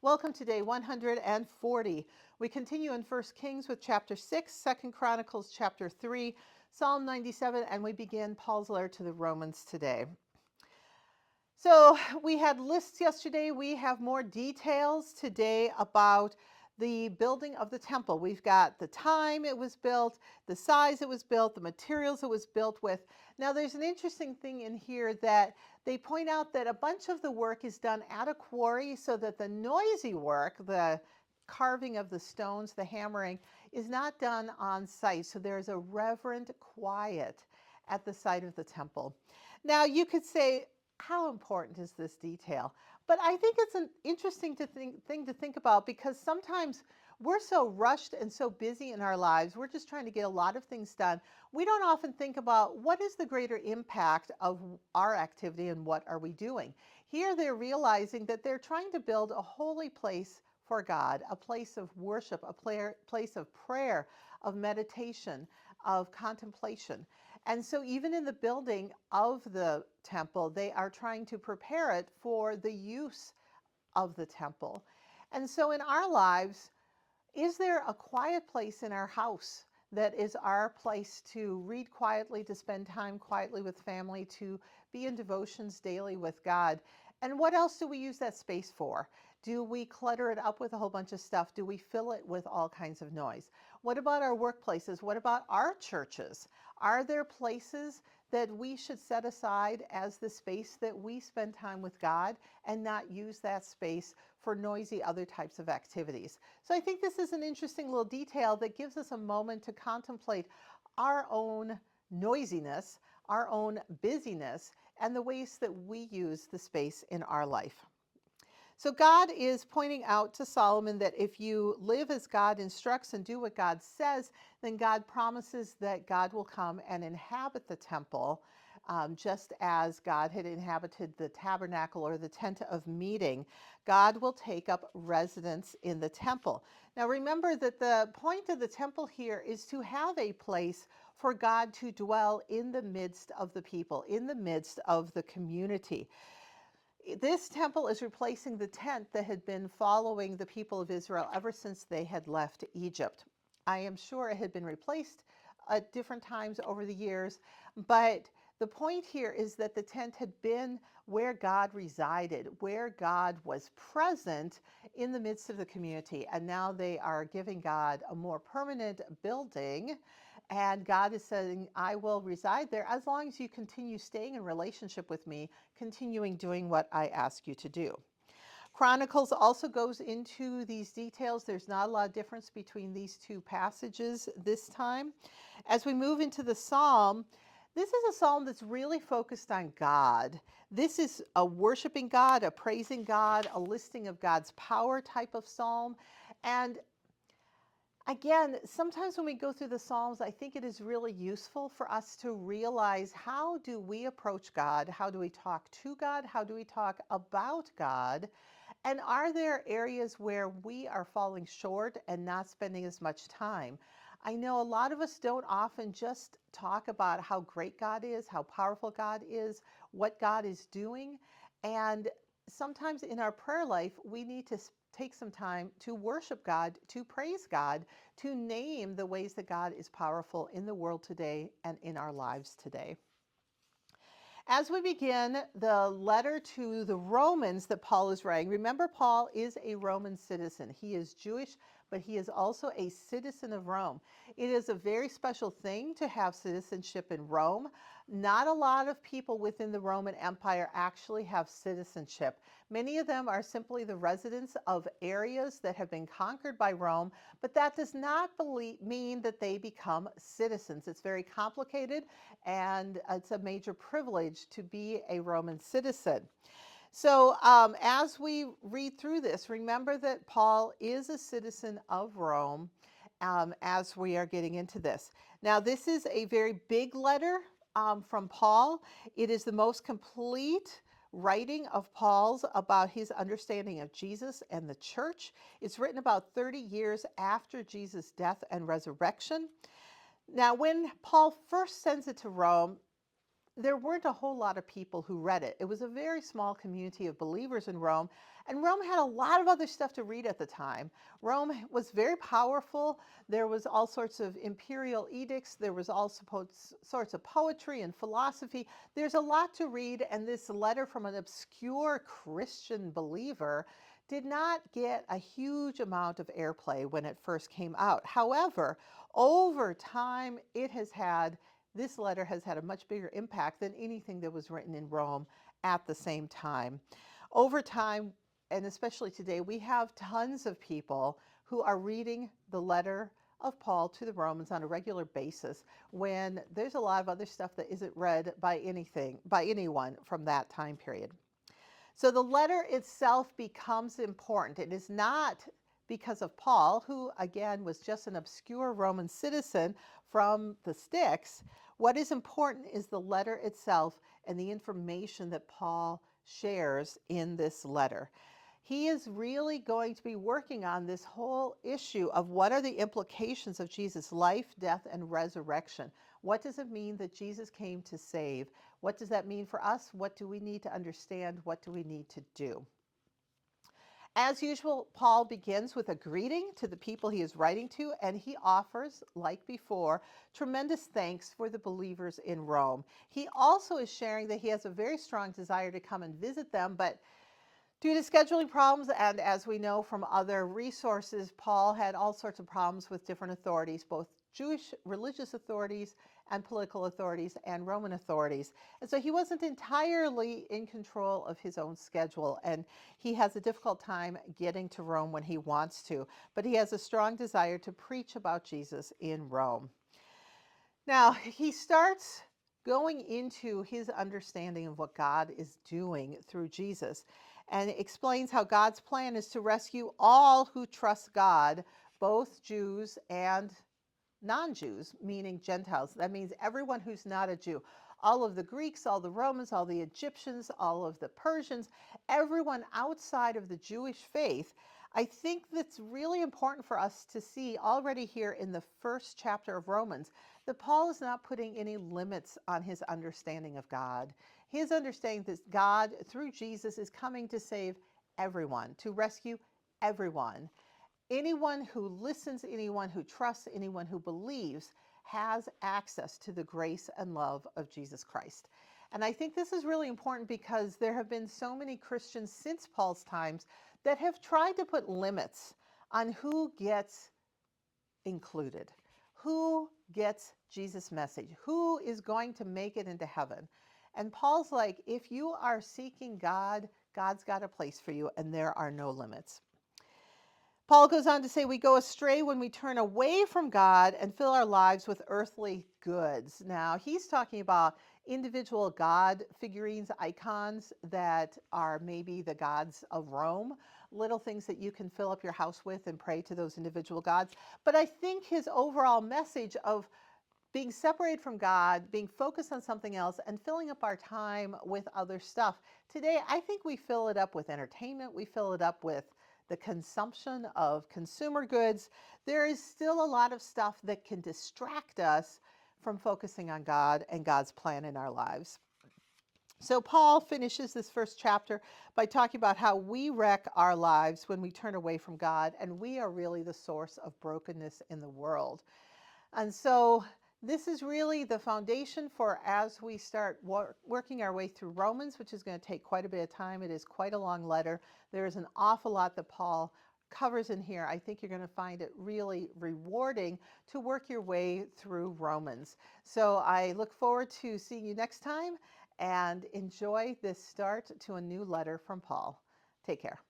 Welcome to day 140. We continue in 1 Kings with chapter 6, 2 Chronicles chapter 3, Psalm 97, and we begin Paul's letter to the Romans today. So we had lists yesterday. We have more details today about the building of the temple. We've got the time it was built, the size it was built, the materials it was built with. Now there's an interesting thing in here that they point out that a bunch of the work is done at a quarry so that the noisy work, the carving of the stones, the hammering, is not done on site. So there's a reverent quiet at the site of the temple. Now you could say, how important is this detail? But I think it's an interesting thing to think about because sometimes we're so rushed and so busy in our lives. We're just trying to get a lot of things done. We don't often think about what is the greater impact of our activity and what are we doing. Here they're realizing that they're trying to build a holy place for God, a place of worship, a place of prayer, of meditation, of contemplation. And so even in the building of the temple, they are trying to prepare it for the use of the temple. And so in our lives, is there a quiet place in our house that is our place to read quietly, to spend time quietly with family, to be in devotions daily with God? And what else do we use that space for? Do we clutter it up with a whole bunch of stuff? Do we fill it with all kinds of noise? What about our workplaces? What about our churches? Are there places that we should set aside as the space that we spend time with God and not use that space for noisy other types of activities? So I think this is an interesting little detail that gives us a moment to contemplate our own noisiness, our own busyness, and the ways that we use the space in our life. So God is pointing out to Solomon that if you live as God instructs and do what God says, then God promises that God will come and inhabit the temple, just as God had inhabited the tabernacle or the tent of meeting. God will take up residence in the temple. Now remember that the point of the temple here is to have a place for God to dwell in the midst of the people, in the midst of the community. This temple is replacing the tent that had been following the people of Israel ever since they had left Egypt. I am sure it had been replaced at different times over the years, but the point here is that the tent had been where God resided, where God was present in the midst of the community, and now they are giving God a more permanent building. And God is saying, I will reside there as long as you continue staying in relationship with me, continuing doing what I ask you to do. Chronicles also goes into these details. There's not a lot of difference between these two passages this time. As we move into the psalm, this is a psalm that's really focused on God. This is a worshiping God, a praising God, a listing of God's power type of psalm. And again, sometimes when we go through the Psalms, I think it is really useful for us to realize, how do we approach God? How do we talk to God? How do we talk about God? And are there areas where we are falling short and not spending as much time? I know a lot of us don't often just talk about how great God is, how powerful God is, what God is doing. And sometimes in our prayer life, we need to take some time to worship God, to praise God, to name the ways that God is powerful in the world today and in our lives today. As we begin the letter to the Romans that Paul is writing, remember Paul is a Roman citizen. He is Jewish, but he is also a citizen of Rome. It is a very special thing to have citizenship in Rome. Not a lot of people within the Roman Empire actually have citizenship. Many of them are simply the residents of areas that have been conquered by Rome, but that does not mean that they become citizens. It's very complicated, and it's a major privilege to be a Roman citizen. So as we read through this, remember that Paul is a citizen of Rome as we are getting into this. Now, this is a very big letter from Paul. It is the most complete writing of Paul's about his understanding of Jesus and the church. It's written about 30 years after Jesus' death and resurrection. Now, when Paul first sends it to Rome, there weren't a whole lot of people who read it. It was a very small community of believers in Rome, and Rome had a lot of other stuff to read at the time. Rome was very powerful. There was all sorts of imperial edicts. There was all sorts of poetry and philosophy. There's a lot to read, and this letter from an obscure Christian believer did not get a huge amount of airplay when it first came out. However, over time, this letter has had a much bigger impact than anything that was written in Rome at the same time. Over time, and especially today, we have tons of people who are reading the letter of Paul to the Romans on a regular basis when there's a lot of other stuff that isn't read by anyone from that time period. So the letter itself becomes important. It is not because of Paul, who again was just an obscure Roman citizen from the sticks. What is important is the letter itself and the information that Paul shares in this letter. He is really going to be working on this whole issue of what are the implications of Jesus' life, death, and resurrection. What does it mean that Jesus came to save? What does that mean for us? What do we need to understand? What do we need to do? As usual, Paul begins with a greeting to the people he is writing to, and he offers, like before, tremendous thanks for the believers in Rome. He also is sharing that he has a very strong desire to come and visit them, but due to scheduling problems, and as we know from other resources, Paul had all sorts of problems with different authorities, both Jewish religious authorities and political authorities and Roman authorities. And so he wasn't entirely in control of his own schedule, and he has a difficult time getting to Rome when he wants to, but he has a strong desire to preach about Jesus in Rome. Now, he starts going into his understanding of what God is doing through Jesus, and explains how God's plan is to rescue all who trust God, both Jews and non-Jews, meaning Gentiles. That means everyone who's not a Jew. All of the Greeks, all the Romans, all the Egyptians, all of the Persians, everyone outside of the Jewish faith. I think that's really important for us to see already here in the first chapter of Romans that Paul is not putting any limits on his understanding of God. His understanding that God, through Jesus, is coming to save everyone, to rescue everyone. Anyone who listens, anyone who trusts, anyone who believes has access to the grace and love of Jesus Christ. And I think this is really important because there have been so many Christians since Paul's times that have tried to put limits on who gets included, who gets Jesus' message, who is going to make it into heaven. And Paul's like, if you are seeking God, God's got a place for you, and there are no limits. Paul goes on to say we go astray when we turn away from God and fill our lives with earthly goods. Now, he's talking about individual God figurines, icons that are maybe the gods of Rome, little things that you can fill up your house with and pray to those individual gods. But I think his overall message of being separated from God, being focused on something else, and filling up our time with other stuff. Today, I think we fill it up with entertainment. We fill it up with the consumption of consumer goods. There is still a lot of stuff that can distract us from focusing on God and God's plan in our lives. So Paul finishes this first chapter by talking about how we wreck our lives when we turn away from God, and we are really the source of brokenness in the world. And so this is really the foundation for as we start working our way through Romans, which is going to take quite a bit of time. It is quite a long letter. There is an awful lot that Paul covers in here. I think you're going to find it really rewarding to work your way through Romans. So I look forward to seeing you next time, and enjoy this start to a new letter from Paul. Take care.